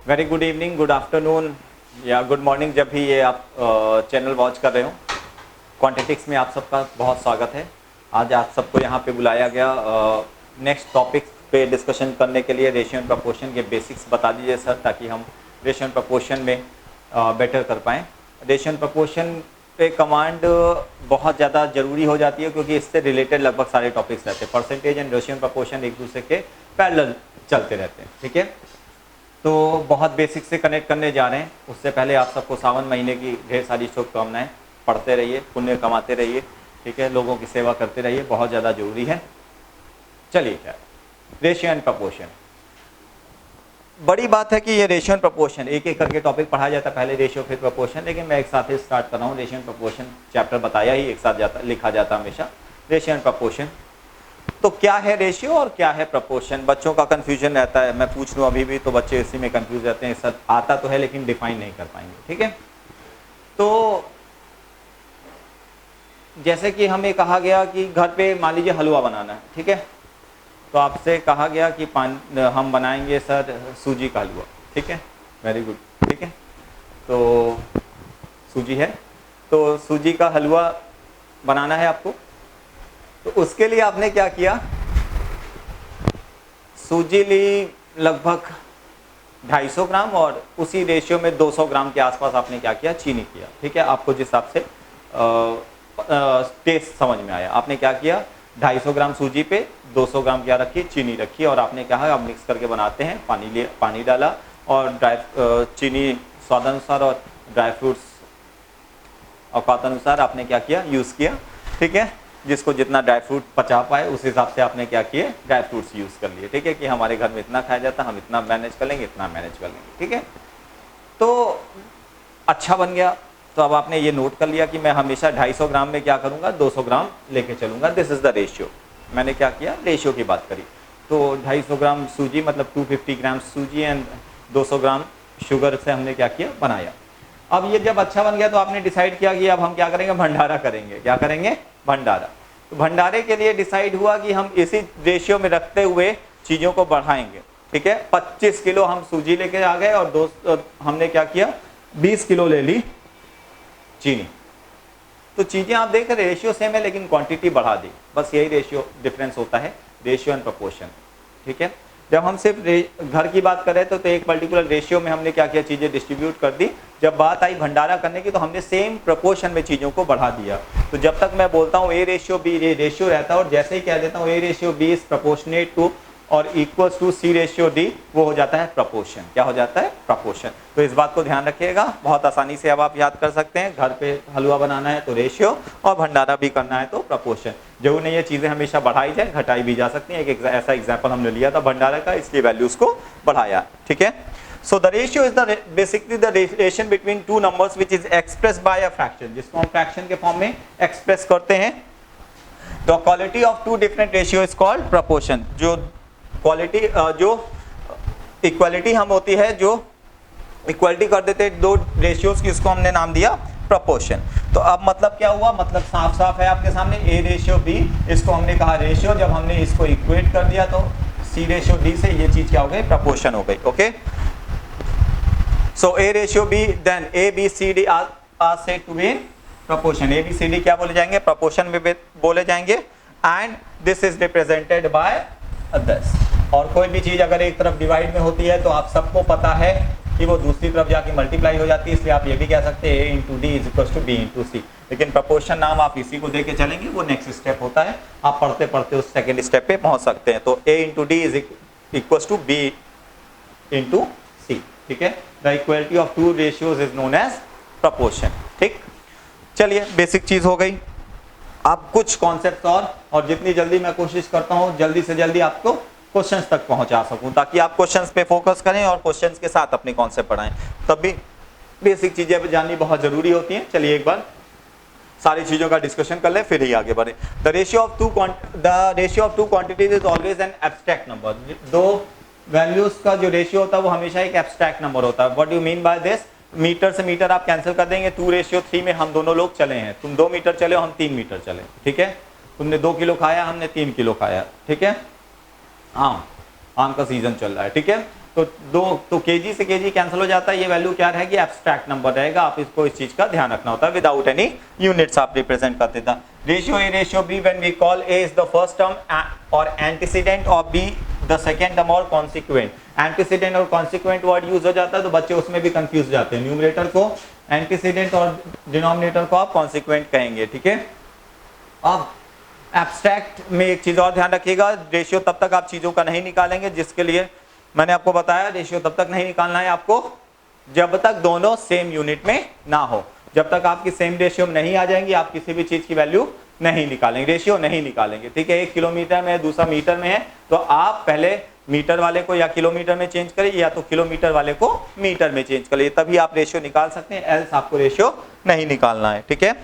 Very good evening, good afternoon या good morning, जब भी ये आप चैनल वॉच कर रहे हो। क्वांटिटिक्स में आप सबका बहुत स्वागत है। आज आप सबको यहाँ पे बुलाया गया नेक्स्ट टॉपिक पे डिस्कशन करने के लिए। रेशियो एंड प्रपोर्शन के बेसिक्स बता दीजिए सर, ताकि हम रेशियो एंड प्रपोर्शन में बेटर कर पाएँ। रेशियो एंड प्रपोर्शन पे कमांड बहुत ज़्यादा ज़रूरी हो जाती है, क्योंकि इससे रिलेटेड लगभग सारे टॉपिक्स रहते हैं। Percentage and ratio and proportion एक दूसरे के पैरेलल चलते रहते हैं, ठीक है। तो बहुत बेसिक से कनेक्ट करने जा रहे हैं। उससे पहले आप सबको सावन महीने की ढेर सारी शुभकामनाएं। पढ़ते रहिए, पुण्य कमाते रहिए, ठीक है, लोगों की सेवा करते रहिए, बहुत ज़्यादा जरूरी है। चलिए, क्या रेशियो एंड प्रपोर्शन, बड़ी बात है कि ये रेशियो एंड प्रपोर्शन एक एक करके टॉपिक पढ़ाया जाता है, पहले रेशियो फिर प्रपोर्शन, लेकिन मैं एक साथ ही स्टार्ट कर रहा हूँ। रेशियो एंड प्रपोर्शन चैप्टर बताया ही एक साथ जाता, लिखा जाता हमेशा। रेशियो एंड प्रपोर्शन, तो क्या है रेशियो और क्या है प्रपोर्शन? बच्चों का कंफ्यूजन रहता है। मैं पूछ लूँ अभी भी तो बच्चे इसी में कंफ्यूज रहते हैं। सर आता तो है लेकिन डिफाइन नहीं कर पाएंगे, ठीक है। तो जैसे कि हमें कहा गया कि घर पे मान लीजिए हलवा बनाना है, ठीक है। तो आपसे कहा गया कि हम बनाएंगे सर सूजी का हलवा, ठीक है, वेरी गुड, ठीक है। तो सूजी है, तो सूजी का हलवा बनाना है आपको। तो उसके लिए आपने क्या किया, सूजी ली लगभग 250 ग्राम, और उसी रेशियो में 200 ग्राम के आसपास आपने क्या किया, चीनी किया, ठीक है। आपको जिस हिसाब से टेस्ट समझ में आया, आपने क्या किया, 250 ग्राम सूजी पे 200 ग्राम क्या रखी, चीनी रखी, और आपने कहा अब मिक्स करके बनाते हैं। पानी डाला और चीनी स्वादानुसार और ड्राई फ्रूट्स औकात अनुसार आपने क्या किया, यूज़ किया, ठीक है। जिसको जितना ड्राई फ्रूट पचा पाए उस हिसाब से आपने क्या किए, ड्राई फ्रूट्स यूज़ कर लिए, ठीक है, कि हमारे घर में इतना खाया जाता है, हम इतना मैनेज कर लेंगे, इतना मैनेज कर लेंगे, ठीक है। तो अच्छा बन गया। तो अब आपने ये नोट कर लिया कि मैं हमेशा 250 ग्राम में क्या करूँगा, 200 ग्राम लेके चलूँगा। This is the ratio. मैंने क्या किया, रेशियो की बात करी। तो 250 ग्राम सूजी मतलब 250 ग्राम सूजी एंड 200 ग्राम शुगर से हमने क्या किया, बनाया। अब ये जब अच्छा बन गया तो आपने डिसाइड किया कि अब हम क्या करेंगे, भंडारा करेंगे। क्या करेंगे, भंडारा। तो भंडारे के लिए डिसाइड हुआ कि हम इसी रेशियो में रखते हुए चीज़ों को बढ़ाएंगे, ठीक है। 25 किलो हम सूजी लेके आ गए और हमने क्या किया, 20 किलो ले ली चीनी। तो चीज़ें आप देख रहे रेशियो सेम है लेकिन क्वांटिटी बढ़ा दी, बस यही रेशियो डिफरेंस होता है, रेशियो एंड प्रपोर्शन, ठीक है। जब हम सिर्फ घर की बात कर रहे थे तो एक पर्टिकुलर रेशियो में हमने क्या किया, चीज़ें डिस्ट्रीब्यूट कर दी। जब बात आई भंडारा करने की तो हमने सेम प्रपोर्शन में चीज़ों को बढ़ा दिया। तो जब तक मैं बोलता हूँ ए रेशियो बी, ये रेशियो रहता है, और जैसे ही कह देता हूँ ए ratio B is proportionate to और equals to C ratio D, वो हो जाता है प्रपोर्शन। क्या हो जाता है, प्रपोर्शन। तो इस बात को ध्यान रखिएगा, बहुत आसानी से अब आप याद कर सकते हैं। घर पे हलवा बनाना है तो रेशियो, और भंडारा भी करना है तो प्रपोर्शन। जरूर नहीं ये चीज़ें हमेशा बढ़ाई जाए, घटाई भी जा सकती हैं। एक ऐसा एग्जाम्पल हमने लिया था भंडारा का, इसलिए वैल्यूज को बढ़ाया, ठीक है। So the ratio is the basically the relation between two numbers which is express by a fraction, जिसको हम फ्रैक्शन के फॉर्म में एक्सप्रेस करते हैं। The quality of two different ratio is called proportion. जो क्वालिटी, जो इक्वालिटी हम होती है, जो इक्वालिटी कर देते हैं दो रेशियोज की, इसको हमने नाम दिया प्रपोर्शन। तो अब मतलब क्या हुआ, मतलब साफ साफ है आपके सामने, ए रेशियो बी, इसको हमने कहा रेशियो। जब हमने इसको इक्वेट कर दिया तो सी रेशियो डी से ये चीज क्या हो गई, प्रपोर्शन हो गई, okay. So a ratio b, then a b c d are said to be in proportion. A b c d क्या बोले जाएंगे, प्रपोर्शन में बोले जाएंगे। And this is represented by 10। और कोई भी चीज अगर एक तरफ डिवाइड में होती है तो आप सबको पता है कि वो दूसरी तरफ जाके मल्टीप्लाई हो जाती है, इसलिए आप ये भी कह सकते हैं a into D is equal to B into C. लेकिन प्रपोर्शन नाम आप इसी को देके चलेंगे, वो नेक्स्ट स्टेप होता है, आप पढ़ते पढ़ते उस सेकंड स्टेप पे पहुंच सकते हैं। तो a into D is equal to B into C, ठीक है। The equality of two ratios is known as proportion, ठीक। चलिए, बेसिक चीज हो गई। आप कुछ कॉन्सेप्ट और जितनी जल्दी मैं कोशिश करता हूँ जल्दी से जल्दी आपको क्वेश्चंस तक पहुंचा सकूं, ताकि आप क्वेश्चंस पे फोकस करें और क्वेश्चंस के साथ अपने कॉन्सेप्ट पढ़ाएं। तब भी बेसिक चीजें जाननी बहुत जरूरी होती हैं। चलिए एक बार सारी चीजों का डिस्कशन कर ले, फिर ही आगे बढ़े। The ratio of two quantities is always an abstract number. दो वैल्यूज का जो रेशियो होता है वो हमेशा एक एब्स्ट्रैक्ट नंबर होता है। What do you mean by this? Metre से मीटर आप कैंसिल कर देंगे। 2:3 में हम दोनों लोग चले हैं, तुम 2 मीटर चले हो, हम 3 मीटर चले, ठीक है। तुमने 2 किलो खाया, हमने 3 किलो खाया, ठीक है। आम का सीजन चल रहा है, ठीक है। तो केजी से केजी कैंसिल हो जाता है, ये वैल्यू क्या रहेगी, एब्स्ट्रैक्ट नंबर रहेगा। आप इसको इस चीज का ध्यान रखना होता है, विदाउट एनी यूनिट्स आप रिप्रेजेंट करते था। Ratio a ratio b when we call a is the first term और एंटीसीडेंट और बी द सेकेंड टर्म और कॉन्सिक्वेंट। एंटीसीडेंट और कॉन्सिक्वेंट वर्ड यूज हो जाता है तो बच्चे उसमें भी कंफ्यूज जाते हैं। न्यूमरेटर को एंटीसीडेंट और डिनोमिनेटर को आप कॉन्सिक्वेंट कहेंगे, ठीक है। अब एब्स्ट्रैक्ट में एक चीज और ध्यान रखिएगा, रेशियो तब तक आप चीजों का नहीं निकालेंगे, जिसके लिए मैंने आपको बताया रेशियो तब तक नहीं निकालना है आपको जब तक दोनों सेम यूनिट में ना हो। जब तक आपकी सेम रेशियो में नहीं आ जाएंगी, आप किसी भी चीज की वैल्यू नहीं निकालेंगे, रेशियो नहीं निकालेंगे, ठीक है। 1 किलोमीटर में दूसरा मीटर में है तो आप पहले मीटर वाले को या किलोमीटर में चेंज करिए, या तो किलोमीटर वाले को मीटर में चेंज करिए, तभी आप रेशियो निकाल सकते हैं, एल्स आपको रेशियो नहीं निकालना है, ठीक है।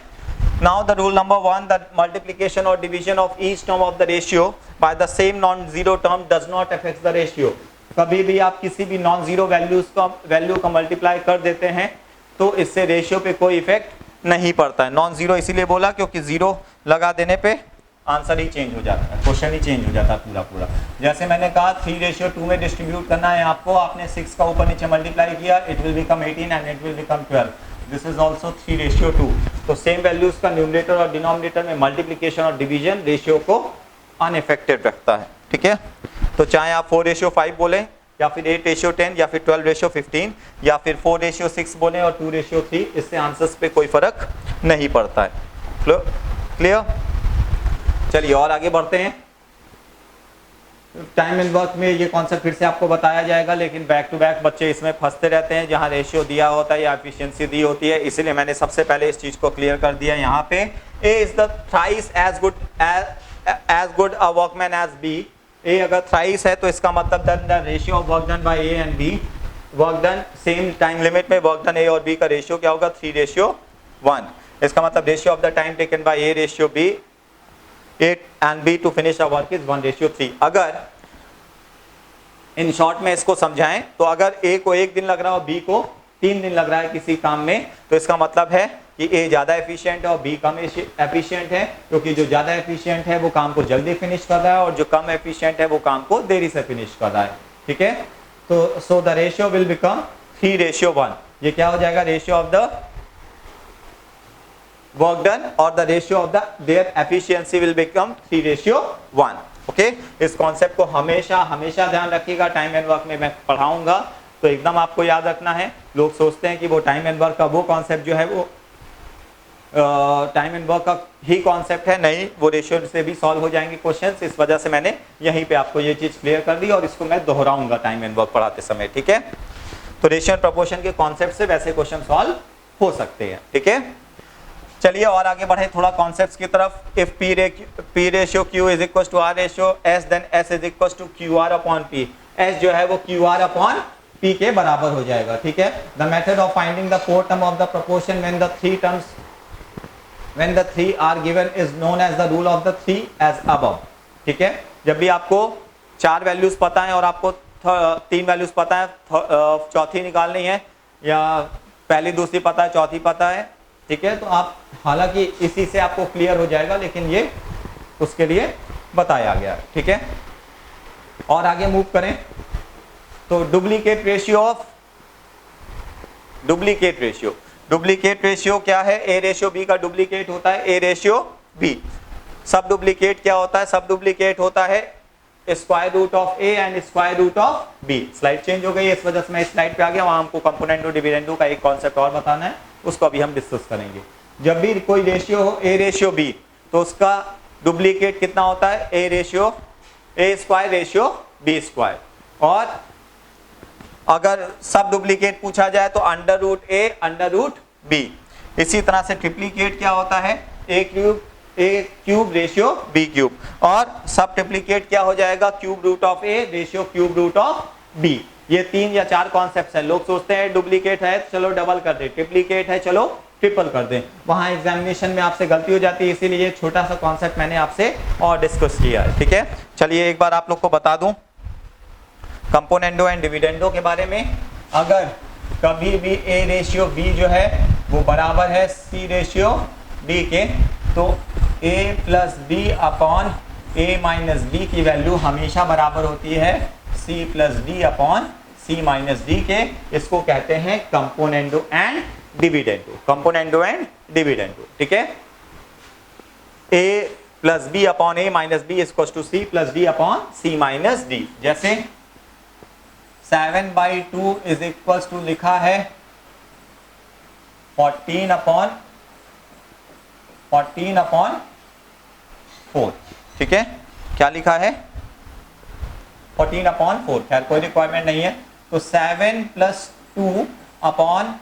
Now the rule number 1, that multiplication or division of each term of the ratio by the same non-zero term does not affect the ratio. कभी भी आप किसी भी नॉन जीरो वैल्यू का मल्टीप्लाई कर देते हैं तो इससे रेशियो पे कोई इफेक्ट नहीं पड़ता है। नॉन जीरो इसीलिए बोला क्योंकि जीरो लगा देने पे आंसर ही चेंज हो जाता है, क्वेश्चन ही चेंज हो जाता है पूरा। जैसे मैंने कहा 3:2 में डिस्ट्रीब्यूट करना है आपको, आपने 6 का ऊपर नीचे मल्टीप्लाई किया, it will become 18 and it will become 12। This is also 3:2। तो सेम वैल्यूज का न्यूमरेटर और डिनोमिनेटर में मल्टीप्लिकेशन और डिवीजन रेशियो को अनइफेक्टेड रखता है, ठीक है। तो चाहे आप 4:5 बोले या फिर 8:10 या फिर 12:15 या फिर 4:6 बोले और 2:3, इससे आंसर्स पे कोई फर्क नहीं पड़ता है। क्लियर? चलिए और आगे बढ़ते हैं। टाइम एंड वर्क में ये कॉन्सेप्ट फिर से आपको बताया जाएगा, लेकिन बैक टू बैक बच्चे इसमें फंसते रहते हैं जहां रेशियो दिया होता है या एफिशिएंसी दी होती है, इसलिए मैंने सबसे पहले इस चीज को क्लियर कर दिया यहाँ पे। A is the thrice as good a workman as B. A अगर थ्राइस है तो इसका मतलब the ratio of work done by A and B, work done same time limit में वर्क डन ए और बी का रेशियो क्या होगा, 3:1। इसका मतलब ratio of the time taken by A ratio B and B to finish our work is 1:3। अगर in short में इसको समझाएं तो अगर A को 1 दिन लग रहा है और B को 3 दिन लग रहा है किसी काम में, तो इसका मतलब है कि A ज्यादा एफिशिएंट है और B कम एफिशिएंट है, क्योंकि जो ज्यादा एफिशिएंट है वो काम को जल्दी फिनिश कर रहा है और जो कम एफिशिएंट है वो काम को देरी से फिनिश कर रहा है, ठीक है। तो सो द रेशियो विल बिकम 3:1। ये क्या हो जाएगा, ratio of the work done और the ratio of their efficiency will become 3:1। Okay, इस कॉन्सेप्ट को हमेशा ध्यान रखिएगा। टाइम एंड वर्क में मैं पढ़ाऊंगा तो एकदम आपको याद रखना है। लोग सोचते हैं कि वो टाइम एंड वर्क का वो कॉन्सेप्ट जो है वो टाइम एंड वर्क का ही कॉन्सेप्ट है, नहीं, वो रेशियो से भी सॉल्व हो जाएंगे क्वेश्चंस। इस वजह से मैंने यहीं पे आपको ये चीज क्लियर कर दी और इसको मैं दोहराऊंगा टाइम एंड वर्क पढ़ाते समय, ठीक है। तो रेशियो एंड प्रोपोर्शन के कॉन्सेप्ट से वैसे क्वेश्चन सॉल्व हो सकते हैं, ठीक है। चलिए और आगे बढ़े थोड़ा कॉन्सेप्ट्स की तरफ। If P ratio Q is equal to R ratio S, then S is equal to QR upon P। S जो है वो QR अपॉन P के बराबर हो जाएगा, ठीक है। The method of finding the fourth term of the proportion when the three are given is known as the rule of the 3 as above, ठीक है। जब भी आपको 4 वैल्यूज पता है और आपको 3 वैल्यूज पता है, चौथी निकालनी है, या पहली दूसरी पता है चौथी पता है, ठीक है, तो आप हालांकि इसी से आपको क्लियर हो जाएगा, लेकिन ये उसके लिए बताया गया, ठीक है। और आगे मूव करें तो डुप्लीकेट रेशियो क्या है, ए रेशियो बी का डुप्लीकेट होता है a ratio b. Sub duplicate क्या होता है, सब डुप्लीकेट होता है square root of a and square root of b. Slide change हो गई है, इस वजह से मैं इस स्लाइड पे आ गया। वहां हमको कंपोनेंट और डिविडेंडो का एक कॉन्सेप्ट और बताना है, उसको अभी हम डिस्कस करेंगे। जब भी कोई रेशियो हो ए रेशियो बी तो उसका डुप्लीकेट कितना होता है, a square ratio b square. और अगर सब डुप्लीकेट पूछा जाए तो under root a under root b. इसी तरह से ट्रिप्लीकेट क्या होता है, a cube ratio b cube. और सब ट्रिप्लीकेट क्या हो जाएगा, cube root of a ratio cube root of b. ये 3 या 4 कॉन्सेप्ट्स हैं। लोग सोचते हैं डुप्लीकेट है चलो डबल कर दे, ट्रिप्लीकेट है चलो ट्रिपल कर दे, वहां एग्जामिनेशन में आपसे गलती हो जाती है, इसीलिए छोटा सा कॉन्सेप्ट मैंने आपसे और डिस्कस किया है, ठीक है। चलिए एक बार आप लोग को बता दूं कंपोनेंडो एंड डिविडेंडो के बारे में। अगर कभी भी ए रेशियो बी जो है वो बराबर है सी रेशियो डी के, तो A plus B upon A minus B की वैल्यू हमेशा बराबर होती है C plus D upon C minus D के। इसको कहते हैं componendo and dividendo, componendo and dividendo, ठीक है। A plus B upon A minus B is to C plus D upon C minus D. जैसे 7/2 इज इक्वल टू लिखा है 14 upon 4, ठीक है। क्या लिखा है 14 अपॉन 4, खैर कोई रिक्वायरमेंट नहीं है। तो 7 + 2 upon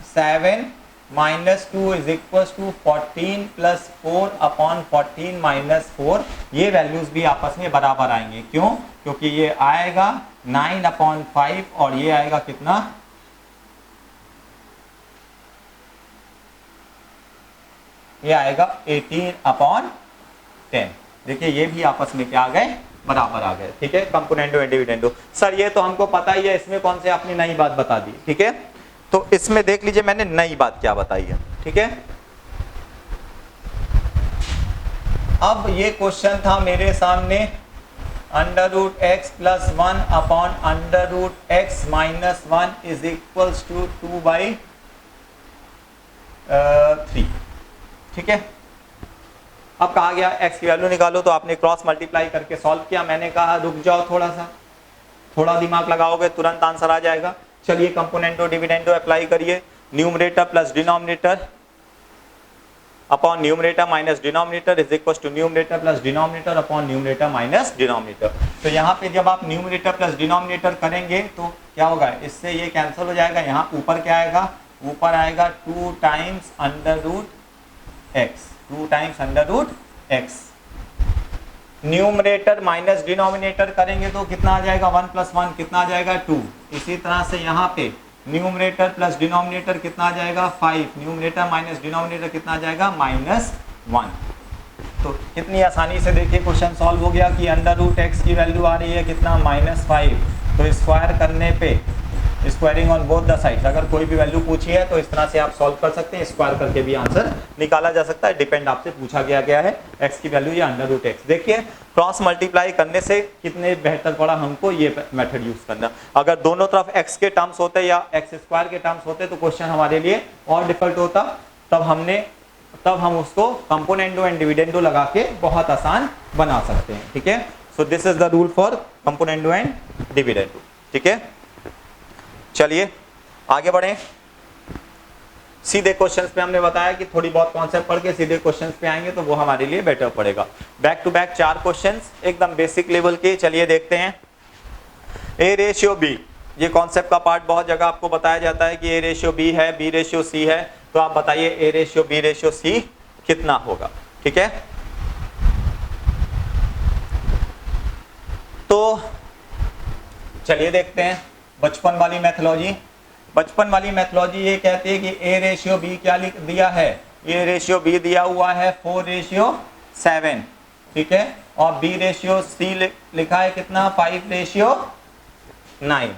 7 - 2 is equal to 14 + 4 upon 14 - 4। ये वैल्यूज भी आपस में बराबर आएंगे, क्यों? क्योंकि ये आएगा 9/5 और ये आएगा कितना, ये आएगा 18/10। देखिए ये भी आपस में क्या आ गए, बराबर आ गए, ठीक है। Componendo and dividendo. सर ये तो हमको पता ही है, इसमें कौन से आपने नई बात बता दी, ठीक है। तो इसमें देख लीजिए मैंने नई बात क्या बताई है, ठीक है। अब ये क्वेश्चन था मेरे सामने √x + 1 upon √x - 1 is equal to 2/3, ठीक है। अब कहा गया x की वैल्यू निकालो, तो आपने क्रॉस मल्टीप्लाई करके सॉल्व किया। मैंने कहा रुक जाओ थोड़ा सा, थोड़ा दिमाग लगाओगे तुरंत आंसर आ जाएगा। चलिए कंपोनेंडो डिविडेंडो अप्लाई करिए। Numerator plus denominator upon numerator minus denominator is equal to numerator plus denominator upon numerator minus denominator. तो यहाँ पे जब आप न्यूमरेटर प्लस डिनोमिनेटर करेंगे तो क्या होगा, इससे ये कैंसिल हो जाएगा। यहाँ ऊपर क्या आएगा, ऊपर आएगा 2 times √x, 2 times √x। Numerator minus denominator करेंगे तो कितना आ जाएगा, 1 + 1 कितना आ जाएगा, 2। इसी तरह से यहाँ पे न्यूमरेटर प्लस डिनोमिनेटर कितना आ जाएगा, 5। न्यूमरेटर माइनस डिनोमिनेटर कितना आ जाएगा, -1। तो कितनी आसानी से देखिए क्वेश्चन सॉल्व हो गया कि √x की वैल्यू आ रही है कितना, -5। तो स्क्वायर करने पे, squaring on both the sides, अगर कोई भी वैल्यू पूछी है तो इस तरह से आप सॉल्व कर सकते हैं। स्क्वायर करके भी आंसर निकाला जा सकता है, डिपेंड आपसे पूछा गया है x की वैल्यू या √x। देखिए क्रॉस मल्टीप्लाई करने से कितने बेहतर पड़ा हमको ये मेथड यूज करना। अगर दोनों तरफ x के टर्म्स होते या x² के टर्म्स होते तो क्वेश्चन हमारे लिए और डिफिकल्ट होता। तब हम उसको कंपोनेंडो एंड डिविडेंडो लगा के बहुत आसान बना सकते हैं, ठीक है। So this is the rule for componendo and dividendo, ठीक है। चलिए आगे बढ़ें। सीधे क्वेश्चंस पे हमने बताया कि थोड़ी बहुत कॉन्सेप्ट पढ़ के सीधे क्वेश्चंस पे आएंगे तो वो हमारे लिए बेटर पड़ेगा। बैक टू बैक 4 क्वेश्चंस एकदम बेसिक लेवल के। चलिए देखते हैं। A/B, ये कॉन्सेप्ट का पार्ट बहुत जगह आपको बताया जाता है कि A/B है, B/C है। तो आप बताइए A/B/C कितना होगा, ठीक है। तो चलिए देखते हैं बचपन वाली मैथोलॉजी। बचपन वाली मैथोलॉजी ये कहती है कि A/B क्या दिया है, A/B दिया हुआ है 4/7, ठीक है। और B/C लिखा है कितना, 5/9।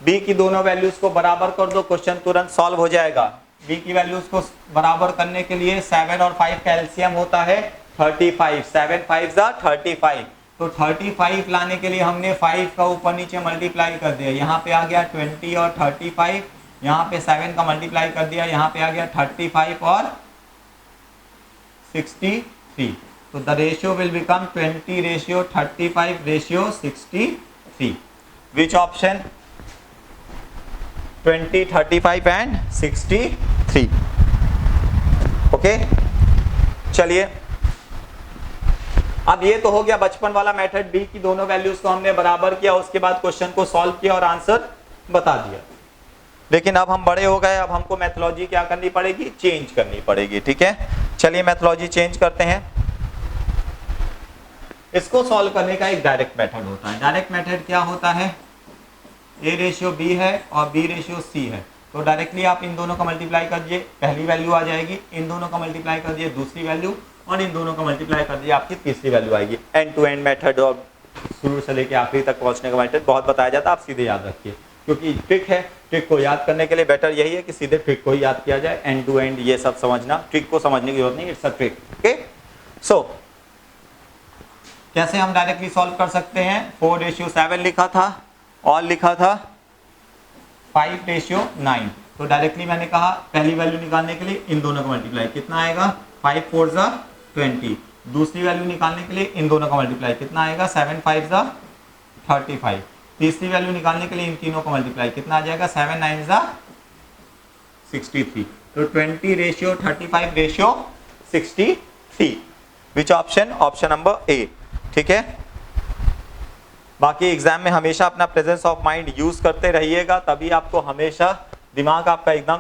B की दोनों वैल्यूज को बराबर कर दो, क्वेश्चन तुरंत सॉल्व हो जाएगा। B की वैल्यूज को बराबर करने के लिए 7 और 5 का एलसीएम होता है 35। 7 5 35। तो 35 लाने के लिए हमने 5 का ऊपर नीचे मल्टीप्लाई कर दिया। यहाँ पे आ गया 20 और 35। यहाँ पे 7 का मल्टीप्लाई कर दिया, यहाँ पे आ गया 35 और 63। तो the ratio will become 20/35/63। Which option, 20, 35 and 63। Okay चलिए, अब ये तो हो गया बचपन वाला मेथड। बी की दोनों वैल्यूज को हमने बराबर किया, उसके बाद क्वेश्चन को सॉल्व किया और आंसर बता दिया। लेकिन अब हम बड़े हो गए, अब हमको मेथोलॉजी क्या करनी पड़ेगी, चेंज करनी पड़ेगी, ठीक है। चलिए मेथोलॉजी चेंज करते हैं। इसको सॉल्व करने का एक डायरेक्ट मेथड होता है। डायरेक्ट मेथड क्या होता है, A/B है और B/C है। तो डायरेक्टली आप इन दोनों का मल्टीप्लाई कर दीजिए, पहली वैल्यू आ जाएगी। इन दोनों का मल्टीप्लाई कर दिए, दूसरी वैल्यू, और इन दोनों का मल्टीप्लाई कर दिया, आपकी तीसरी वैल्यू आएगी। एंड टू एंड मेथड और शुरू से लेके आखिरी तक पहुंचने का मेथड बहुत बताया जाता है, आप सीधे याद रखिए, क्योंकि ट्रिक है। ट्रिक को याद करने के लिए बेटर यही है कि सीधे ट्रिक को ही याद किया जाए। एंड टू एंड ये सब समझना, ट्रिक को समझने की जरूरत नहीं, इट्स अ ट्रिक, ओके। सो कैसे हम डायरेक्टली सॉल्व कर सकते हैं? 4:7 लिखा था और लिखा था 5:9। तो डायरेक्टली मैंने कहा पहली वैल्यू निकालने के लिए इन दोनों का मल्टीप्लाई कितना आएगा, 5 4 20। दूसरी वैल्यू निकालने के लिए इन दोनों का मल्टीप्लाई कितना आएगा, 7 5 35। तीसरी वैल्यू निकालने के लिए इन तीनों का मल्टीप्लाई कितना आ जाएगा, 7 9 63। तो 20:35:63। विच ऑप्शन? Option number A. ठीक है, बाकी एग्जाम में हमेशा अपना प्रेजेंस ऑफ माइंड यूज करते रहिएगा, तभी आपको हमेशा दिमाग आपका एकदम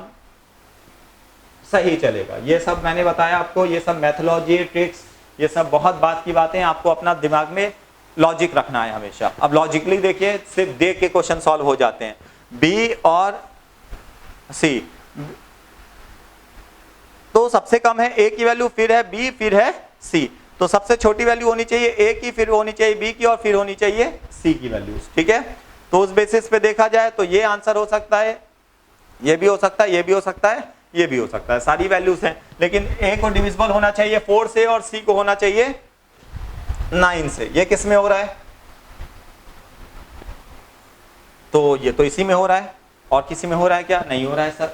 सही चलेगा। ये सब मैंने बताया आपको, ये सब मैथोलॉजी ट्रिक्स, ये सब बहुत बात की बातें, आपको अपना दिमाग में लॉजिक रखना है हमेशा। अब लॉजिकली देखिए, सिर्फ देख के क्वेश्चन सॉल्व हो जाते हैं। बी और सी, तो सबसे कम है ए की वैल्यू, फिर है बी, फिर है सी। तो सबसे छोटी वैल्यू होनी चाहिए ए की, फिर होनी चाहिए बी की और फिर होनी चाहिए सी की वैल्यू। ठीक है, तो उस बेसिस पे देखा जाए तो ये आंसर हो सकता है, ये भी हो सकता है, ये भी हो सकता है, ये भी हो सकता है, सारी वैल्यूज हैं। लेकिन ए को डिविजिबल होना चाहिए 4 से और सी को होना चाहिए 9 से। ये किस में हो रहा है? तो ये तो इसी में हो रहा है, और किसी में हो रहा है क्या? नहीं हो रहा है सर।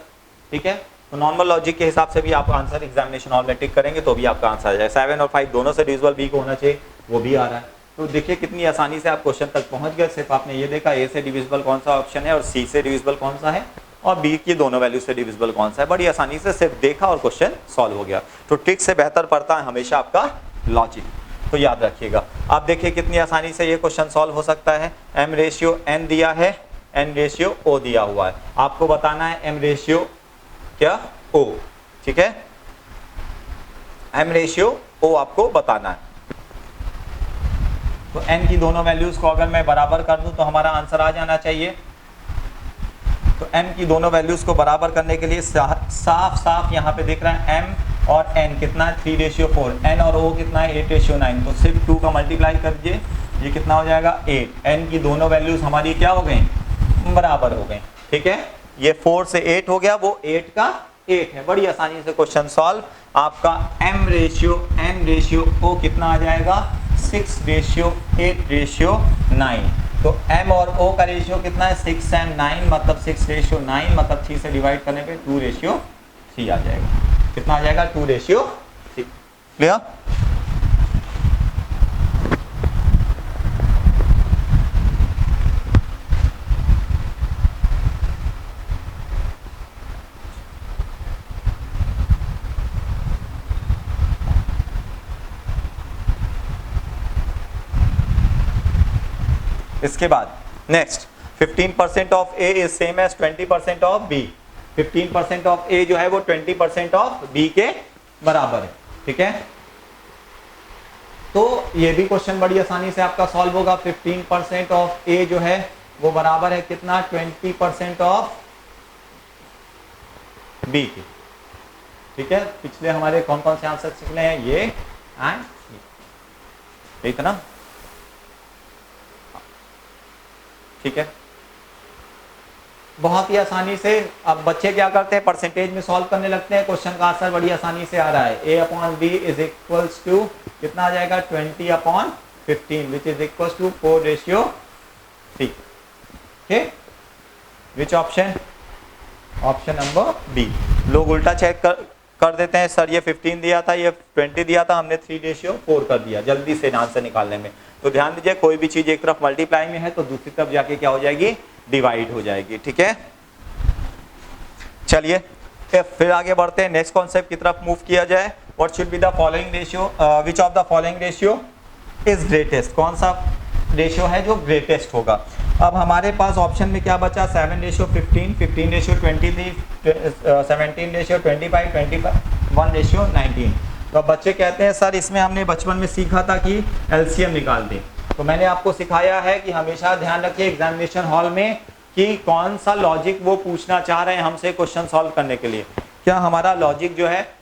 ठीक है, तो नॉर्मल लॉजिक के हिसाब से भी आप आंसर एग्जामिनेशन हॉल में टिक करेंगे तो भी आपका आंसर आ जाए। 7 और 5 दोनों से डिविजिबल बी को होना चाहिए, वो भी आ रहा है। तो देखिए कितनी आसानी से आप क्वेश्चन तक पहुंच गए। सिर्फ आपने ये देखा ए से डिविजिबल कौन सा ऑप्शन है और सी से डिविजिबल कौन सा है और बी की दोनों वैल्यू से डिविजिबल कौन सा है। बड़ी आसानी से सिर्फ देखा और क्वेश्चन सॉल्व हो गया। तो ट्रिक से बेहतर पड़ता है हमेशा आपका लॉजिक, तो याद रखिएगा। आप देखिए कितनी आसानी से ये क्वेश्चन सॉल्व हो सकता है। m रेशियो n दिया है, n रेशियो o दिया हुआ है, आपको बताना है m रेशियो क्या o। ठीक है, m रेशियो o आपको बताना है। तो n की दोनों वैल्यूज को अगर मैं बराबर कर दूं तो हमारा आंसर आ जाना चाहिए। तो m की दोनों वैल्यूज को बराबर करने के लिए साफ साफ यहाँ पे दिख रहा है m और n कितना है 3:4, n और o कितना है 8:9। तो सिर्फ 2 का मल्टीप्लाई कर दीजिए, ये कितना हो जाएगा 8। n की दोनों वैल्यूज हमारी क्या हो गई, बराबर हो गई। ठीक है, ये 4 से 8 हो गया, वो 8 का 8 है। बड़ी आसानी से क्वेश्चन सॉल्व। आपका m ratio n ratio o कितना आ जाएगा 6:8:9। तो m और o का रेशियो कितना है 6 and 9, मतलब 6:9, मतलब 3 से डिवाइड करने पे 2:3 आ जाएगा। कितना आ जाएगा 2:3। क्लियर? इसके बाद next 15% of A is same as 20% of B. 15% of A जो है वो 20% ऑफ बी के बराबर है। ठीक है, तो ये भी क्वेश्चन बड़ी आसानी से आपका सॉल्व होगा। 15% ऑफ ए जो है वो बराबर है कितना 20% ऑफ बी के। ठीक है, पिछले हमारे कौन कौन से आंसर निकले हैं, ये एंड ये, इतना। ठीक है, बहुत ही आसानी से अब बच्चे क्या करते हैं, परसेंटेज में सॉल्व करने लगते हैं। क्वेश्चन का आंसर बड़ी आसानी से आ रहा है। a/b इज इक्वल्स टू कितना आ जाएगा 20/15 विच इज इक्वल्स टू 4:3। ठीक, which option? Option number b. लोग उल्टा चेक कर देते हैं, सर ये 15 दिया था, ये 20 दिया था, हमने 3:4 कर दिया जल्दी से आंसर निकालने में। तो ध्यान दीजिए, कोई भी चीज एक तरफ मल्टीप्लाई में है तो दूसरी तरफ जाके क्या हो जाएगी, डिवाइड हो जाएगी। ठीक है, चलिए फिर आगे बढ़ते हैं, नेक्स्ट कॉन्सेप्ट की तरफ मूव किया जाए। What should be the following ratio, which of the following ratio is greatest? कौन सा रेशियो है जो ग्रेटेस्ट होगा? अब हमारे पास ऑप्शन में क्या बचा, 7:15, 15:23, 17:25, 21:19। तो अब बच्चे कहते हैं सर इसमें हमने बचपन में सीखा था कि एलसीएम निकाल दें। तो मैंने आपको सिखाया है कि हमेशा ध्यान रखिए एग्जामिनेशन हॉल में कि कौन सा लॉजिक वो पूछना चाह रहे हैं हमसे क्वेश्चन सॉल्व करने के लिए। क्या हमारा लॉजिक जो है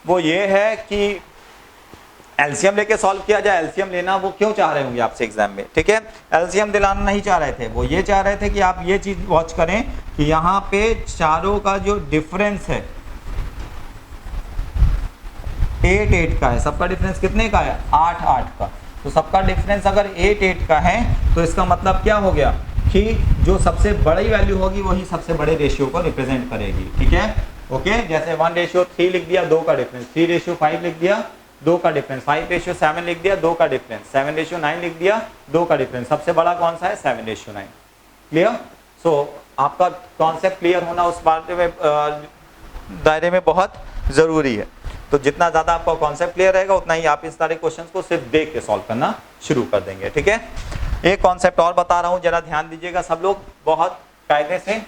वो ये है कि एलसीएम लेके सॉल्व किया जाए? एलसीएम लेना वो क्यों चाह रहे होंगे आपसे एग्जाम में? ठीक है, एलसीएम दिलाना नहीं चाह रहे थे, वो ये चाह रहे थे कि आप ये चीज वॉच करें कि यहाँ पे चारों का जो डिफरेंस है 8 8 का है, सबका डिफरेंस कितने का है 8 8 का। तो सबका डिफरेंस अगर 8 8 का है तो इसका मतलब क्या हो गया कि जो सबसे बड़ी वैल्यू होगी वही सबसे बड़े रेशियो को रिप्रेजेंट करेगी, ठीक है। ओके, जैसे 1:3 लिख दिया 2 का डिफरेंस, 3:5 लिख दिया 2 का डिफरेंस, 5:7 लिख दिया 2 का डिफरेंस, 7:9 लिख दिया 2 का डिफरेंस। सबसे बड़ा कौन सा है 7:9। क्लियर? सो आपका कॉन्सेप्ट क्लियर होना उस बारे में दायरे में बहुत जरूरी है। तो जितना ज्यादा आपका कॉन्सेप्ट क्लियर रहेगा उतना ही आप इस सारे क्वेश्चंस को सिर्फ देख के सॉल्व करना शुरू कर देंगे, ठीक है। एक कॉन्सेप्ट और बता रहा हूं, जरा ध्यान दीजिएगा सब लोग बहुत कायदे से।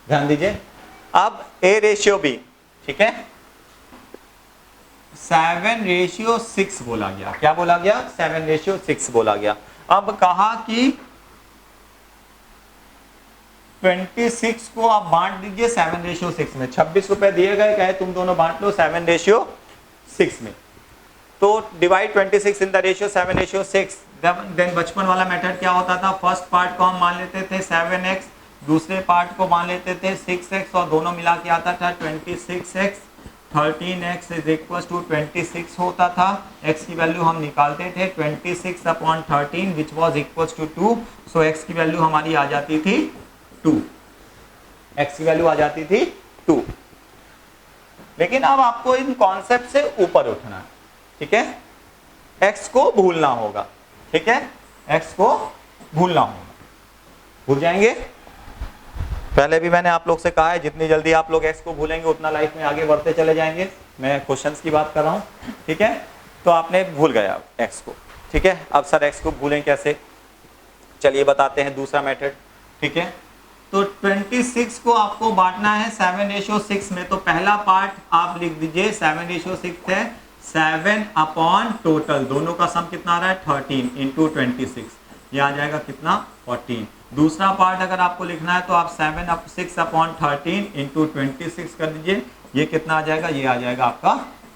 ध्यान दीजिए, अब A/B, ठीक है, 7:6 बोला गया। क्या बोला गया 7:6 बोला गया। अब कहा कि 26 को आप बांट दीजिए 7:6 में। 26 रुपए दिए गए, कहे तुम दोनों बांट लो 7:6 में। तो divide 26 in the ratio 7:6। Then बचपन वाला मेथड क्या होता था, फर्स्ट पार्ट को हम मान लेते थे 7x, दूसरे पार्ट को मान लेते थे 6x और दोनों मिला के आता था 26x। 13x is equal to 26 होता था। x की वैल्यू हम निकालते थे 26/13 which was equal to 2। So x की वैल्यू हमारी आ जाती थी 2। x की वैल्यू आ जाती थी 2। लेकिन अब आपको इन कॉन्सेप्ट से ऊपर उठना है, ठीक है। x को भूलना होगा, ठीक है, x को भूलना होगा। भूल जाएंगे? पहले भी मैंने आप लोग से कहा है जितनी जल्दी आप लोग x को भूलेंगे उतना लाइफ में आगे बढ़ते चले जाएंगे। मैं क्वेश्चंस की बात कर रहा हूं, ठीक है। तो आपने भूल गया x को, ठीक है। अब सर x को भूलें कैसे, चलिए बताते हैं दूसरा मेथड, ठीक है। तो 26 को आपको बांटना है 7:6 में। तो पहला पार्ट आप लिख दीजिए 7:6 है 7 अपॉन टोटल, दोनों का सम कितना आ रहा है 13 इंटू 26, ये आ जाएगा कितना 14। दूसरा पार्ट अगर आपको लिखना है तो आप 6/13 इंटू 26 कर दीजिए, ये कितना आ जाएगा, ये आ जाएगा आपका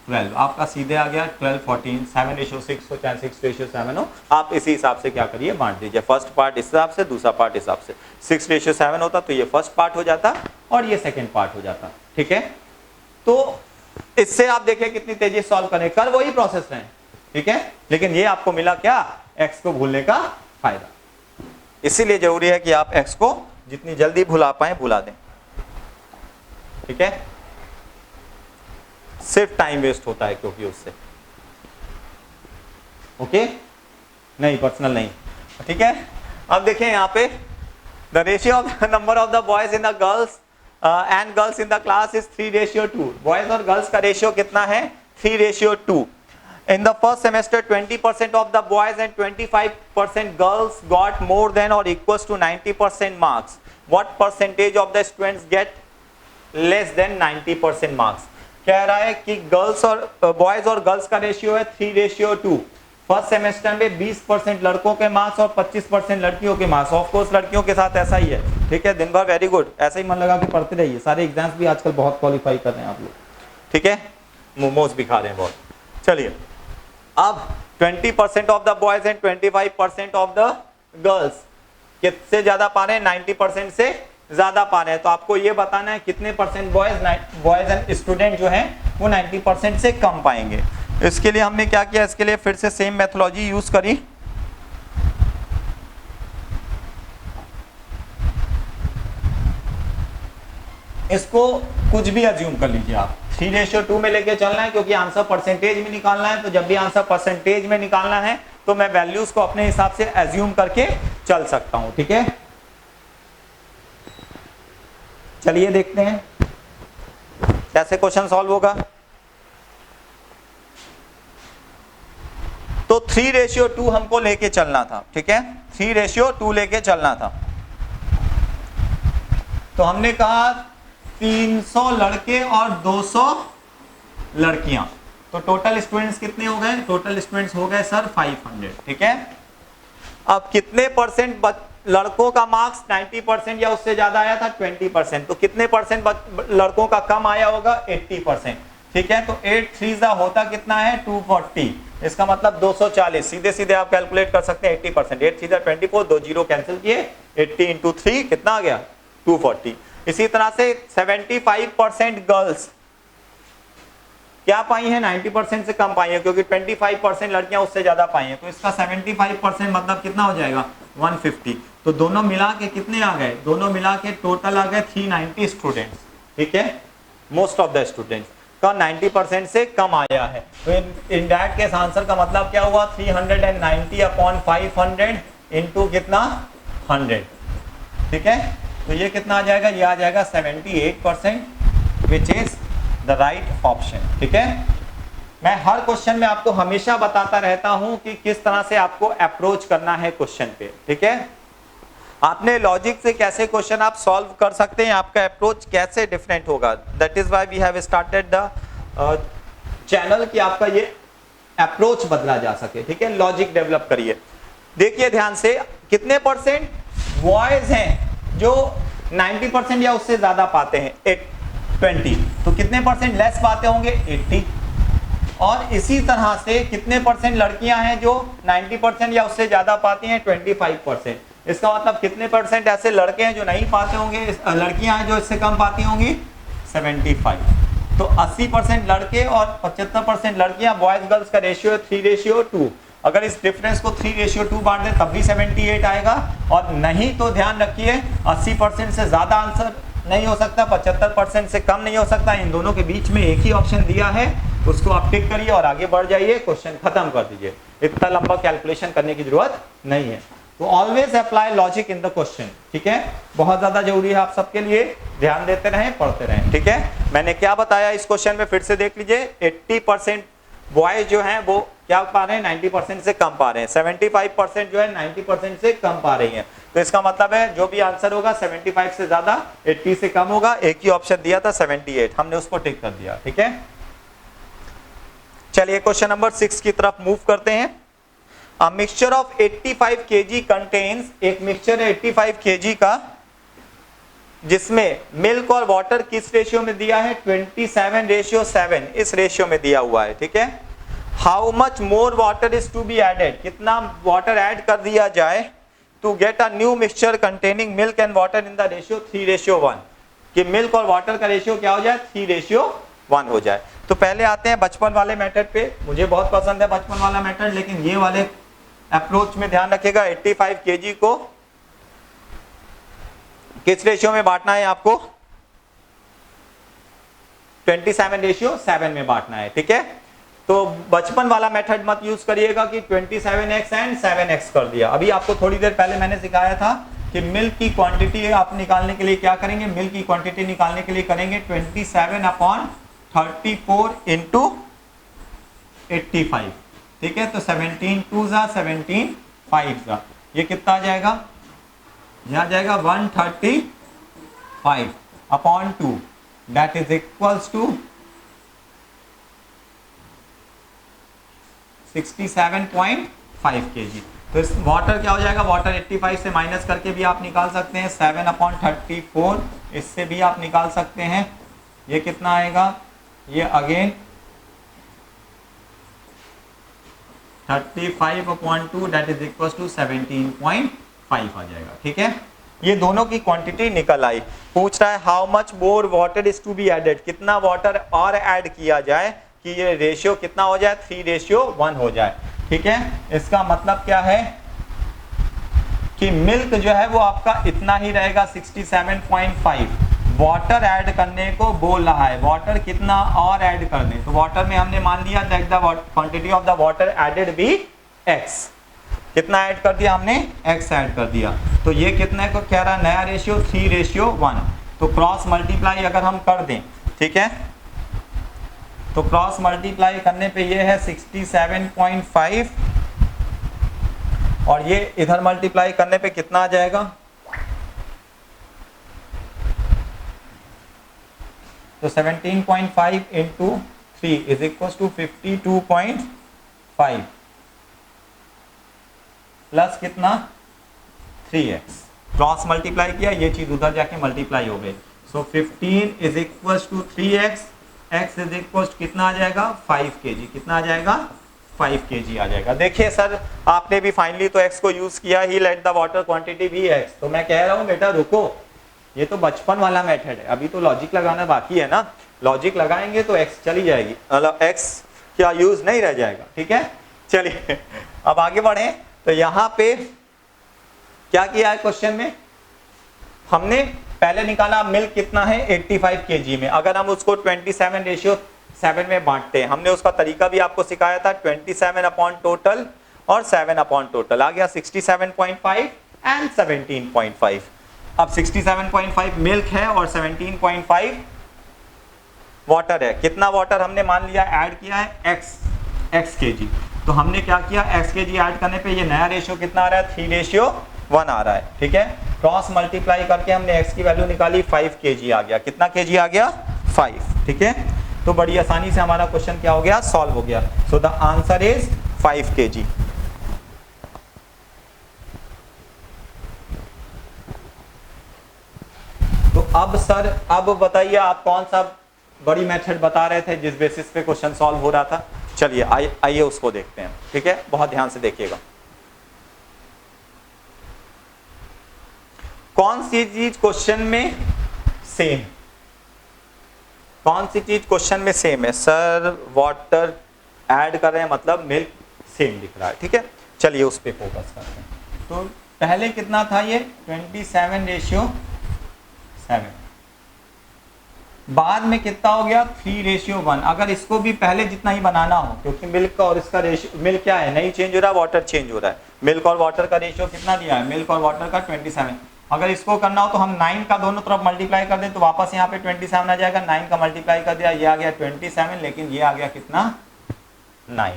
12। आपका सीधे आ गया 12 14 7:6 हो चाहे 6:7 हो, आप इसी हिसाब से क्या करिए बांट दीजिए। फर्स्ट पार्ट इस हिसाब से, दूसरा पार्ट इस हिसाब से। 6:7 होता तो ये फर्स्ट पार्ट हो जाता और ये सेकेंड पार्ट हो जाता, ठीक है। तो इससे आप देखिए कितनी तेजी से सॉल्व करें, कर वही प्रोसेस रहे, ठीक है। लेकिन ये आपको मिला क्या, x को भूलने का फायदा। इसीलिए जरूरी है कि आप x को जितनी जल्दी भुला पाए भुला दें, ठीक है। सिर्फ टाइम वेस्ट होता है क्योंकि उससे, ओके नहीं पर्सनल नहीं, ठीक है। अब देखिए यहाँ पे the ratio of the number of the boys in the girls and girls in the class is 3:2। Boys और गर्ल्स का रेशियो कितना है 3:2। In the first semester, 20% of the boys and 25% girls got more than or equals to 90% marks. What percentage of the students get less than 90% marks? कह रहा है कि girls और boys और गर्ल्स का रेशियो है 3:2। फर्स्ट सेमेस्टर में 20% लड़कों के मार्क्स और 25% लड़कियों के मार्क्स। ऑफ कोर्स लड़कियों के साथ ऐसा ही है, ठीक है। दिन भर वेरी गुड, ऐसे ही मन लगा के पढ़ते रहिए। सारे एग्जाम्स भी आजकल बहुत क्वालिफाई कर रहे हैं आप लोग, ठीक है। मोमोज भी खा रहे हैं बहुत। चलिए अब 20% of the boys and 25% of the girls किससे ज्यादा पा रहे हैं 90% से ज्यादा पा रहे हैं। तो आपको ये बताना है कितने परसेंट बॉयज एंड स्टूडेंट जो हैं वो 90% से कम पाएंगे। इसके लिए हमने क्या किया, इसके लिए फिर से सेम मेथोलॉजी यूज करी। इसको कुछ भी अज्यूम कर लीजिए आप, 3:2 में लेके चलना है क्योंकि आंसर परसेंटेज में निकालना है। तो जब भी आंसर परसेंटेज में निकालना है तो मैं वैल्यूज को अपने हिसाब से अज्यूम करके चल सकता हूं, ठीक है। चलिए देखते हैं कैसे क्वेश्चन सॉल्व होगा। तो 3:2 हमको लेके चलना था, ठीक है। 3:2 लेके चलना था। तो हमने कहा 300 लड़के और 200 लड़कियां। तो टोटल स्टूडेंट्स कितने हो गए, टोटल स्टूडेंट्स हो गए सर 500, ठीक है। अब कितने परसेंट लड़कों का मार्क्स 90% या उससे ज्यादा आया था 20%। तो कितने परसेंट लड़कों का कम आया होगा 80%, ठीक है। तो 8 3 होता कितना है 240, इसका मतलब 240। सीधे सीधे आप कैलकुलेट कर सकते हैं 80%। 8 3 24, 2 0 कैंसिल किए, 80 × 3 कितना आ गया 240। इसी तरह से 75% गर्ल्स क्या पाई है, 90% से कम पाई है, क्योंकि 25% लड़कियां उससे ज्यादा पाई हैं, तो इसका 75% मतलब कितना हो जाएगा 150। तो दोनों मिला के कितने आ गए, दोनों मिला के टोटल आ गए 390 स्टूडेंट्स, ठीक है। मोस्ट ऑफ द स्टूडेंट्स का 90% से कम आया है। तो इन दैट केस आंसर का मतलब क्या हुआ, 390 अपॉन 500 इंटू कितना 100, ठीक है। तो ये कितना आ जाएगा, ये आ जाएगा 78%, which is the right option, ठीक है। मैं हर क्वेश्चन में आपको हमेशा बताता रहता हूं कि किस तरह से आपको अप्रोच करना है क्वेश्चन पे, ठीक है। आपने लॉजिक से कैसे क्वेश्चन आप सॉल्व कर सकते हैं, आपका अप्रोच कैसे डिफरेंट होगा। That is why we have started the channel कि आपका ये अप्रोच बदला जा सके, ठीक है। लॉजिक डेवलप करिए। देखिए ध्यान से, कितने परसेंट बॉयज हैं जो 90% या उससे ज्यादा पाते हैं, 20, तो कितने परसेंट लेस पाते होंगे 80। और इसी तरह से कितने परसेंट लड़कियां हैं जो 90% या उससे ज्यादा पाती हैं, 25%। इसका मतलब कितने परसेंट ऐसे लड़के हैं जो नहीं पाते होंगे, लड़कियां हैं जो इससे कम पाती होंगी 75। तो 80% लड़के और 75% लड़कियां, बॉयज गर्ल्स का रेशियो 3:2। अगर इस डिफरेंस को 3:2 बांट दें तब भी 78 आएगा। और नहीं तो ध्यान रखिए 80% से ज्यादा आंसर नहीं हो सकता, 75% से कम नहीं हो सकता, इन दोनों के बीच में एक ही ऑप्शन दिया है, उसको आप टिक करिए और आगे बढ़ जाइए, क्वेश्चन खत्म कर दीजिए। इतना लंबा कैलकुलेशन करने की जरूरत नहीं है। तो always apply logic in the question, ठीक है। बहुत ज्यादा जरूरी है आप सबके लिए, ध्यान देते रहें, पढ़ते रहें, ठीक है। मैंने क्या बताया इस क्वेश्चन में फिर से देख लीजिए। 80% बॉयज जो हैं वो क्या पा रहे हैं, 90% से कम पा रहे हैं। 75% जो है 90% से कम पा रही हैं। तो इसका मतलब है जो भी आंसर होगा 75 से ज्यादा, 80 से कम होगा। एक ही ऑप्शन दिया था 78, हमने उसको टिक कर दिया, ठीक है। चलिए क्वेश्चन नंबर 6 की तरफ मूव करते हैं। A mixture of 85 kg contains, एक मिक्सचर है 85 kg का, जिसमें मिल्क और वाटर किस रेशियो में दिया है, 27:7, इस रेशियो में दिया हुआ है, ठीक है। How much more water is to be added, कितना वाटर ऐड कर दिया जाए to get a new mixture containing milk and water in the ratio 3:1, कि मिल्क और वाटर का रेशियो क्या हो जाए, 3:1 हो जाए। तो पहले आते हैं बचपन वाले मेथड पे। मुझे बहुत पसंद है बचपन वाला मेथड, लेकिन ये वाले अप्रोच में ध्यान रखिएगा। 85 kg को किस रेशियो में बांटना है आपको, 27:7 में बांटना है, ठीक है। तो बचपन वाला मेथड मत यूज करिएगा कि 27x एंड 7x कर दिया। अभी आपको थोड़ी देर पहले मैंने सिखाया था कि मिल्क की क्वांटिटी आप निकालने के लिए क्या करेंगे, मिल्क की क्वांटिटी निकालने के लिए करेंगे 27/34 इंटू 85, ठीक है। तो 17 2 17 5, ये कितना आ जाएगा, यहां जाएगा 135/2, that is equals to 67.5 kg। तो इस वाटर क्या हो जाएगा, वाटर 85 से माइनस करके भी आप निकाल सकते हैं, 7/34 इससे भी आप निकाल सकते हैं। ये कितना आएगा, ये again 35/2 that is equal to 17.5 आ जाएगा, ठीक है। ये दोनों की क्वांटिटी निकल आई। पूछ रहा है how much more water is to be added, कितना वाटर और ऐड किया जाए कि ये रेशियो कितना हो जाए, 3:1 हो जाए, ठीक है। इसका मतलब क्या है कि मिल्क जो है वो आपका इतना ही रहेगा 67.5, वाटर ऐड करने को बोल रहा है, वाटर कितना और ऐड कर दें। तो वाटर में हमने मान लिया that the quantity of the water added be x, कितना ऐड कर दिया हमने, x ऐड कर दिया। तो ये कितने को कह रहा है, नया रेशियो 3:1। तो क्रॉस मल्टीप्लाई अगर हम कर दें, ठीक है, तो क्रॉस मल्टीप्लाई करने पे ये है 67.5 और ये इधर मल्टीप्लाई करने पे कितना आ जाएगा, तो 17.5 into 3 is equal to 52.5 plus कितना 3x, क्रॉस मल्टीप्लाई किया, ये चीज उधर जाके मल्टीप्लाई हो गई। So 15 is equal to 3x, x is equal कितना आ जाएगा 5 kg, कितना आ जाएगा 5 kg आ जाएगा। देखिए सर आपने भी फाइनली तो x को यूज किया ही, लेट द वाटर क्वांटिटी भी x। तो मैं कह रहा हूं बेटा रुको, ये तो बचपन वाला मेथड है, अभी तो लॉजिक लगाना बाकी है ना। लॉजिक लगाएंगे तो x चली जाएगी, मतलब x क्या यूज नहीं रह जाएगा। ठीक है, चलिए अब आगे बढ़े। तो यहाँ पे क्या किया है क्वेश्चन में, हमने पहले निकाला मिल्क कितना है 85 kg में। अगर हम उसको 27:7 में बांटते हैं, हमने उसका तरीका भी आपको सिखाया था, 27 अपॉन टोटल और 7 अपॉन टोटल, आ गया 67.5 एंड 17.5। अब 67.5 मिल्क है और 17.5 वाटर है। कितना वाटर हमने मान लिया ऐड किया है, x kg। तो हमने क्या किया, x kg ऐड करने पे ये नया रेशियो कितना आ रहा है, 3:1 आ रहा है। ठीक है, क्रॉस मल्टीप्लाई करके हमने x की वैल्यू निकाली, 5 kg आ गया। कितना kg आ गया, 5। ठीक है, तो बड़ी आसानी से हमारा क्वेश्चन क्या हो गया, सॉल्व हो गया। So the answer is 5 kg। तो अब सर, अब बताइए आप कौन सा बड़ी मेथड बता रहे थे जिस बेसिस पे क्वेश्चन सॉल्व हो रहा था। चलिए आइए उसको देखते हैं। ठीक है, बहुत ध्यान से देखिएगा। कौन सी चीज क्वेश्चन में सेम, कौन सी चीज क्वेश्चन में सेम है सर, वाटर ऐड कर रहे हैं मतलब मिल्क सेम दिख रहा है। ठीक है, चलिए उस पे फोकस करते हैं। तो पहले कितना था ये 27:7, बाद में कितना हो गया 3:1। अगर इसको भी पहले जितना ही बनाना हो, क्योंकि मिल्क और इसका रेशियो, मिल्क क्या है नहीं चेंज हो रहा, वाटर चेंज हो रहा है। मिल्क और वाटर का रेशियो कितना दिया है, मिल्क और वाटर का 27। अगर इसको करना हो तो हम 9 का दोनों तरफ मल्टीप्लाई कर दें तो वापस यहाँ पे 27 आ जाएगा। 9 का मल्टीप्लाई कर दिया, ये आ गया 27, लेकिन ये आ गया कितना 9।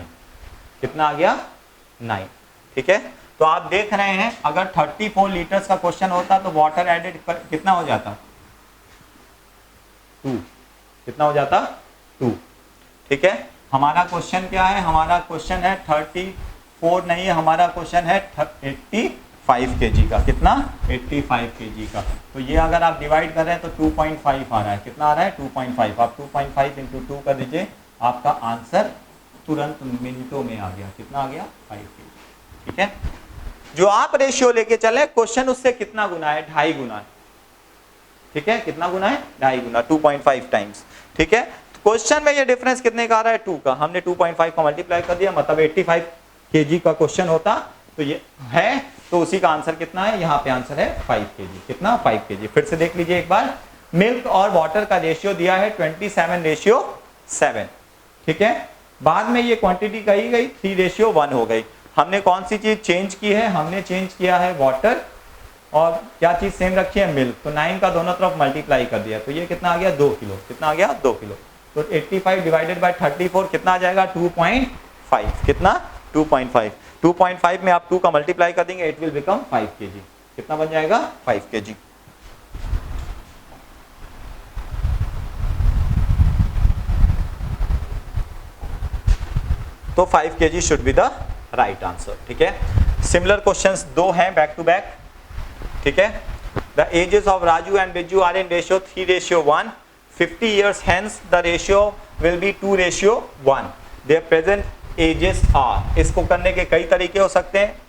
कितना आ गया 9। ठीक है, तो आप देख रहे हैं अगर 34 लीटर्स का क्वेश्चन होता तो वाटर एडेड कितना हो जाता, 2। कितना हो जाता, 2। ठीक है, हमारा क्वेश्चन क्या है, हमारा क्वेश्चन है 34 नहीं है, हमारा क्वेश्चन है 85 kg का। कितना, 85 kg का। तो ये अगर आप डिवाइड कर रहे हैं तो 2.5 आ रहा है। कितना आ रहा है, 2.5। आप 2.5 इंटू 2 कर दीजिए, आपका आंसर तुरंत मिनटों में आ गया। कितना आ गया, 5 kg। ठीक है, जो आप रेशियो लेके चले, क्वेश्चन उससे कितना गुना है, 2.5 गुना है। ठीक है, कितना गुना है, 2.5 गुना, 2.5 टाइम्स। ठीक है, तो क्वेश्चन में ये डिफरेंस कितने का आ रहा है, 2 का। हमने 2.5 का मल्टीप्लाई कर दिया, मतलब 85 kg का क्वेश्चन होता तो ये है, तो उसी का आंसर कितना है, यहाँ पे आंसर है 5 kg। कितना, 5 kg। फिर से देख लीजिए एक बार, मिल्क और वाटर का रेशियो दिया है 27:7। ठीक है, बाद में ये क्वांटिटी कही गई 3:1 हो गई। हमने कौन सी चीज चेंज की है, हमने चेंज किया है वाटर, और क्या चीज सेम रखी है, मिल्क। तो 9 का दोनों तरफ मल्टीप्लाई कर दिया, तो ये कितना आ गया, 2 किलो। कितना आ गया, 2 किलो। तो 85 डिवाइडेड बाय 34 कितना आ जाएगा, 2.5। कितना, 2.5। 2.5 में आप 2 का मल्टीप्लाई कर देंगे, इट विल बिकम 5 kg। कितना बन जाएगा, 5 kg। तो 5 kg should be the right answer. ठीक है, सिमिलर क्वेश्चंस 2 हैं बैक टू बैक। ठीक है, the ages of Raju and Bijju are in ratio 3:1। 50 years hence the ratio will be 2:1. Their present ages are। इसको करने के कई तरीके हो सकते हैं।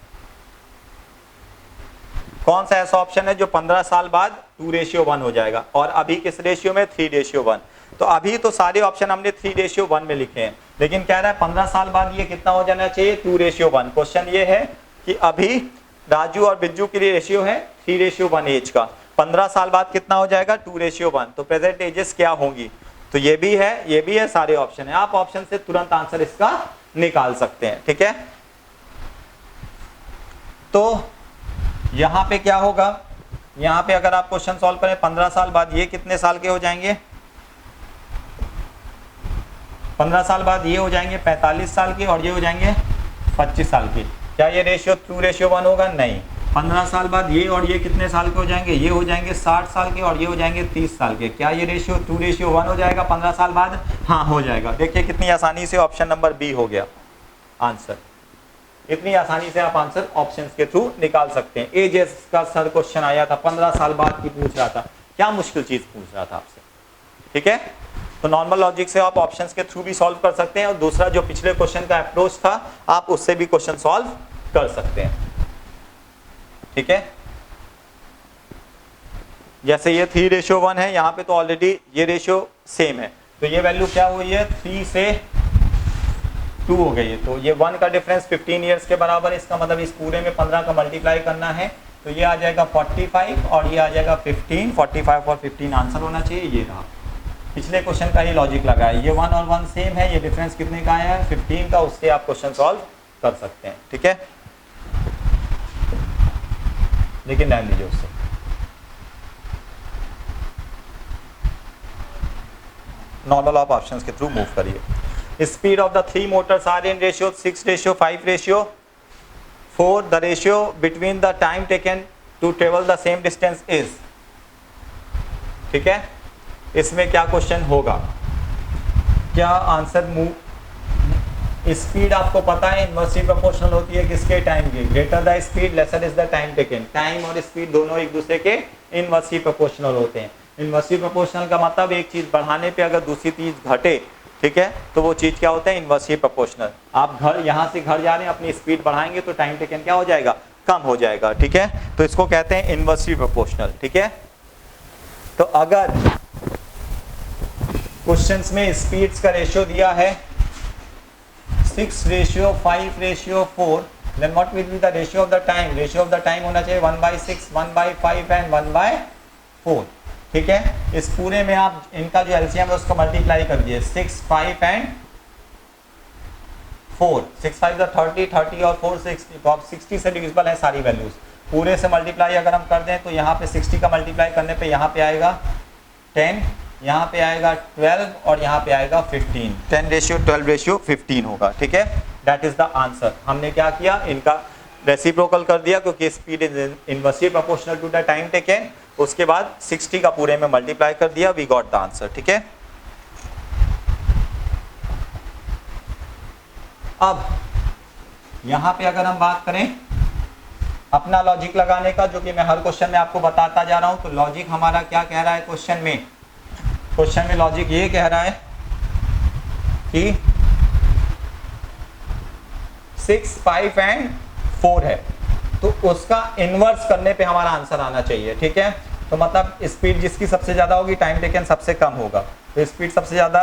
कौन सा ऐसा ऑप्शन है जो 15 साल बाद 2:1 हो जाएगा, और अभी किस रेशियो में, 3:1। तो अभी तो सारे ऑप्शन हमने 3:1 में लिखे हैं, लेकिन कह रहा है 15 साल बाद ये कितना हो जाना चाहिए, 2:1। क्वेश्चन ये है कि अभी राजू और बिज्जू के लिए रेशियो है 3:1 एज का, 15 साल बाद कितना हो जाएगा, 2:1। तो प्रेजेंट एजेस क्या होंगी, तो ये भी है, सारे ऑप्शन है। आप ऑप्शन से तुरंत आंसर इसका निकाल सकते हैं। ठीक है, तो यहां पे क्या होगा, यहां पे अगर आप क्वेश्चन सॉल्व करें 15 साल बाद ये कितने साल के हो जाएंगे, 15 साल बाद ये हो जाएंगे 45 साल के, और ये हो जाएंगे 25 साल के। क्या ये रेशियो 2:1 होगा, नहीं। 15 साल बाद ये और ये कितने साल के हो जाएंगे, ये हो जाएंगे 60 साल के, और ये हो जाएंगे 30 साल के। क्या ये रेशियो 2:1 हो जाएगा 15 साल बाद, हाँ हो जाएगा। देखिए कितनी आसानी से ऑप्शन नंबर बी हो गया आंसर। इतनी आसानी से आप आंसर ऑप्शंस के थ्रू निकाल सकते हैं। एजेस का सर क्वेश्चन आया था, 15 साल बाद की पूछ रहा था, क्या मुश्किल चीज पूछ रहा था आपसे। ठीक है, तो नॉर्मल लॉजिक से आप ऑप्शंस के थ्रू भी सॉल्व कर सकते हैं, और दूसरा जो पिछले क्वेश्चन का अप्रोच था आप उससे भी क्वेश्चन सॉल्व कर सकते हैं। ठीक है, जैसे ये 3:1 है, यहाँ पे तो ऑलरेडी ये रेशियो सेम है, तो ये वैल्यू क्या हुई है 3 से 2 हो गई है। तो ये 1 का डिफरेंस 15 ईयर्स के बराबर है। इसका मतलब इस पूरे में 15 का मल्टीप्लाई करना है, तो ये आ जाएगा 45 और ये आ जाएगा 15। 45 और 15 आंसर होना चाहिए, ये रहा। पिछले क्वेश्चन का ही लॉजिक लगा है, ये 1 और 1 सेम है, ये डिफरेंस कितने का आया है 15 का, उससे आप क्वेश्चन सॉल्व कर सकते हैं। ठीक है, लेकिन रहने दीजिए उससे। नॉर्मल ऑफ ऑप्शंस के थ्रू मूव करिए। Speed of the 3 motors are in ratio 6:5:4। The ratio between the time taken to travel the same distance is. ठीक है, इसमें क्या क्वेश्चन होगा, क्या आंसर मूव। स्पीड आपको पता है इनवर्सली प्रोपोर्शनल होती है किसके, टाइम की। Greater the speed lesser is the time taken. Time और स्पीड दोनों एक दूसरे के इनवर्सली प्रोपोर्शनल होते हैं। इनवर्सली प्रोपोर्शनल का मतलब एक चीज बढ़ाने पे अगर दूसरी चीज घटे, ठीक है, तो वो चीज क्या होता है इनवर्सली प्रोपोर्शनल। आप घर यहाँ से घर जा रहे हैं, अपनी स्पीड बढ़ाएंगे तो टाइम टेकन क्या हो जाएगा, कम हो जाएगा। ठीक है, तो इसको कहते हैं इनवर्सली प्रोपोर्शनल। ठीक है, तो अगर क्वेश्चंस में स्पीड्स का रेशियो दिया है 6:5:4, then what will be the ratio of the time? Ratio of the time होना चाहिए 1/6, 1/5 एंड 1/4। ठीक है, इस पूरे में आप इनका जो एलसीएम है उसको मल्टीप्लाई कर दिए 6, 5 एंड 4। 6, 5 30, 30 और 4 60, तो आप 60 से डिविजिबल है सारी वैल्यूज। पूरे से मल्टीप्लाई अगर हम कर दें तो यहाँ पे 60 का मल्टीप्लाई करने पे यहाँ पे आएगा 10, यहाँ पे आएगा 12 और यहाँ पे आएगा 15। 10:12:15 होगा। ठीक है, दैट इज द आंसर। हमने क्या किया, इनका रेसिप्रोकल कर दिया क्योंकि speed is inversely proportional to the time taken. उसके बाद 60 का पूरे में मल्टीप्लाई कर दिया, वी गॉट द आंसर। ठीक है, अब यहां पे अगर हम बात करें अपना लॉजिक लगाने का, जो कि मैं हर क्वेश्चन में आपको बताता जा रहा हूं, तो लॉजिक हमारा क्या कह रहा है क्वेश्चन में। क्वेश्चन में लॉजिक ये कह रहा है कि 6, 5 एंड 4 है, तो उसका इनवर्स करने पे हमारा आंसर आना चाहिए। ठीक है, तो मतलब स्पीड जिसकी सबसे ज्यादा होगी टाइम टेकन सबसे कम होगा, तो स्पीड सबसे ज्यादा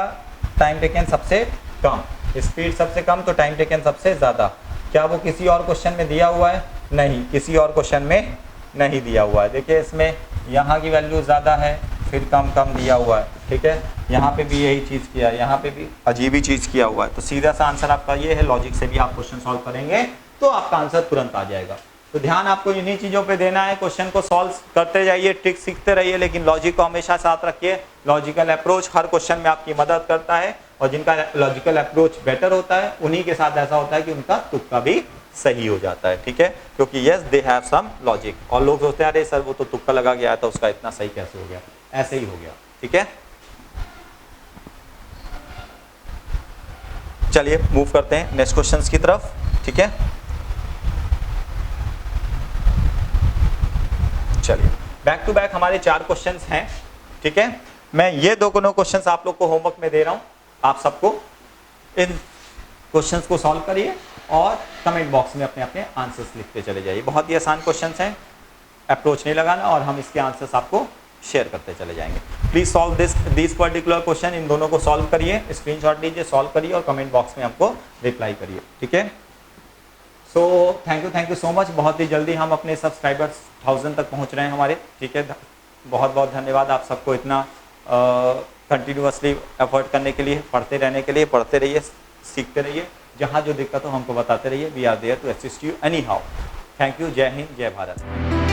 टाइम टेकन सबसे कम, स्पीड सबसे कम तो टाइम टेकन सबसे ज्यादा। क्या वो किसी और क्वेश्चन में दिया हुआ है? नहीं, किसी और क्वेश्चन में नहीं दिया हुआ है। देखिए इसमें यहाँ की वैल्यू ज्यादा है, फिर कम कम दिया हुआ है। ठीक है, यहाँ पे भी यही चीज किया है, यहाँ पे भी अजीब ही चीज किया हुआ है। तो सीधा सा आंसर आपका ये है। लॉजिक से भी आप क्वेश्चन सॉल्व करेंगे तो आपका आंसर तुरंत आ जाएगा। तो ध्यान आपको इन्हीं चीजों पे देना है, क्वेश्चन को सॉल्व करते जाइए, ट्रिक सीखते रहिए, लेकिन लॉजिक को हमेशा साथ रखिए। लॉजिकल अप्रोच हर क्वेश्चन में आपकी मदद करता है, और जिनका लॉजिकल अप्रोच बेटर होता है उन्हीं के साथ ऐसा होता है कि उनका तुक्का भी सही हो जाता है। ठीक है, क्योंकि yes they have some logic. और लोग सोचते हैं अरे सर वो तो तुक्का लगा गया था, उसका इतना सही कैसे हो गया, ऐसे ही हो गया। ठीक है, चलिए मूव करते हैं नेक्स्ट क्वेश्चंस की तरफ। ठीक है, चलिए बैक टू बैक हमारे 4 क्वेश्चंस हैं। ठीक है, मैं ये दोनों क्वेश्चंस आप लोग को होमवर्क में दे रहा हूं, आप सबको इन क्वेश्चंस को सॉल्व करिए और कमेंट बॉक्स में अपने अपने आंसर्स लिखते चले जाइए। बहुत ही आसान क्वेश्चंस हैं, अप्रोच नहीं लगाना, और हम इसके आंसर्स आपको शेयर करते चले जाएंगे। Please solve this particular question, इन दोनों को सॉल्व करिए, स्क्रीनशॉट लीजिए, सॉल्व करिए और कमेंट बॉक्स में हमको रिप्लाई करिए। ठीक है, so thank you so much. बहुत ही जल्दी हम अपने सब्सक्राइबर्स 1000 तक पहुंच रहे हैं हमारे। ठीक है, बहुत बहुत धन्यवाद आप सबको इतना कंटिन्यूअसली एफर्ट करने के लिए, पढ़ते रहने के लिए। पढ़ते रहिए, सीखते रहिए, जहाँ जो दिक्कत हो हमको बताते रहिए। We are there to assist you any how. Thank you, जय हिंद, जय भारत।